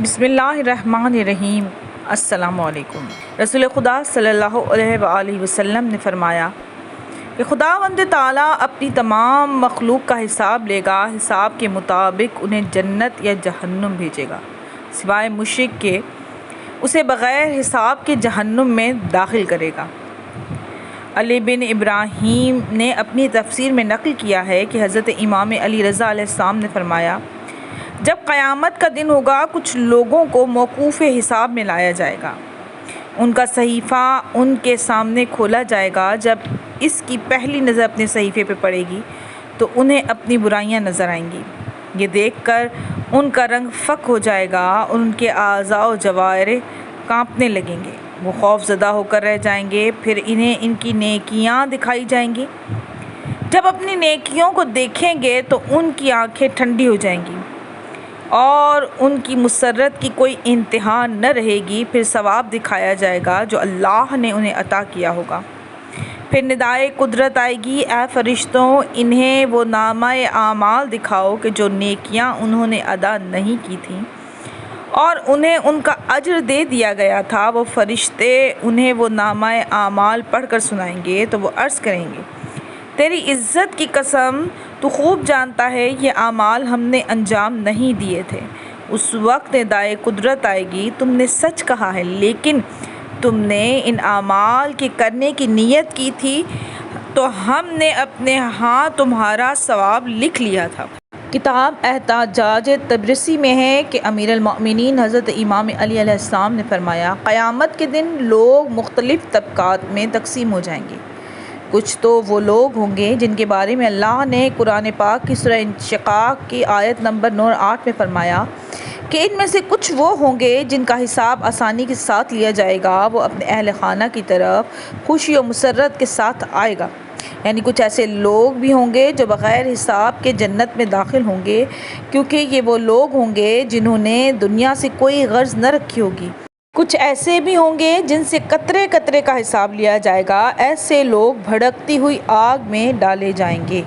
بسم اللہ الرحمن الرحیم۔ السلام علیکم۔ رسول خدا صلی اللہ علیہ وآلہ وسلم نے فرمایا کہ خداوند تعالیٰ اپنی تمام مخلوق کا حساب لے گا، حساب کے مطابق انہیں جنت یا جہنم بھیجے گا، سوائے مشرک کے اسے بغیر حساب کے جہنم میں داخل کرے گا۔ علی بن ابراہیم نے اپنی تفسیر میں نقل کیا ہے کہ حضرت امام علی رضا علیہ السلام نے فرمایا، جب قیامت کا دن ہوگا کچھ لوگوں کو موقوف حساب میں لایا جائے گا، ان کا صحیفہ ان کے سامنے کھولا جائے گا۔ جب اس کی پہلی نظر اپنے صحیفے پہ پڑے گی تو انہیں اپنی برائیاں نظر آئیں گی۔ یہ دیکھ کر ان کا رنگ فک ہو جائے گا اور ان کے اعضاء و جوارح کانپنے لگیں گے، وہ خوف زدہ ہو کر رہ جائیں گے۔ پھر انہیں ان کی نیکیاں دکھائی جائیں گی۔ جب اپنی نیکیوں کو دیکھیں گے تو ان کی آنکھیں ٹھنڈی ہو جائیں گی اور ان کی مسرت کی کوئی انتہا نہ رہے گی۔ پھر ثواب دکھایا جائے گا جو اللہ نے انہیں عطا کیا ہوگا۔ پھر ندائے قدرت آئے گی، اے فرشتوں، انہیں وہ نامہ اعمال دکھاؤ کہ جو نیکیاں انہوں نے ادا نہیں کی تھیں اور انہیں ان کا اجر دے دیا گیا تھا۔ وہ فرشتے انہیں وہ نامہ اعمال پڑھ کر سنائیں گے تو وہ عرض کریں گے، تیری عزت کی قسم، تو خوب جانتا ہے یہ اعمال ہم نے انجام نہیں دیے تھے۔ اس وقت ندائے قدرت آئے گی، تم نے سچ کہا ہے، لیکن تم نے ان اعمال کے کرنے کی نیت کی تھی تو ہم نے اپنے ہاں تمہارا ثواب لکھ لیا تھا۔ کتاب احتجاج طبرسی میں ہے کہ امیر المؤمنین حضرت امام علی علیہ السلام نے فرمایا، قیامت کے دن لوگ مختلف طبقات میں تقسیم ہو جائیں گے۔ کچھ تو وہ لوگ ہوں گے جن کے بارے میں اللہ نے قرآن پاک کی سورہ انشقاق کی آیت نمبر 8 میں فرمایا کہ ان میں سے کچھ وہ ہوں گے جن کا حساب آسانی کے ساتھ لیا جائے گا، وہ اپنے اہل خانہ کی طرف خوشی و مسرت کے ساتھ آئے گا۔ یعنی کچھ ایسے لوگ بھی ہوں گے جو بغیر حساب کے جنت میں داخل ہوں گے، کیونکہ یہ وہ لوگ ہوں گے جنہوں نے دنیا سے کوئی غرض نہ رکھی ہوگی۔ کچھ ایسے بھی ہوں گے جن سے قطرے قطرے کا حساب لیا جائے گا، ایسے لوگ بھڑکتی ہوئی آگ میں ڈالے جائیں گے۔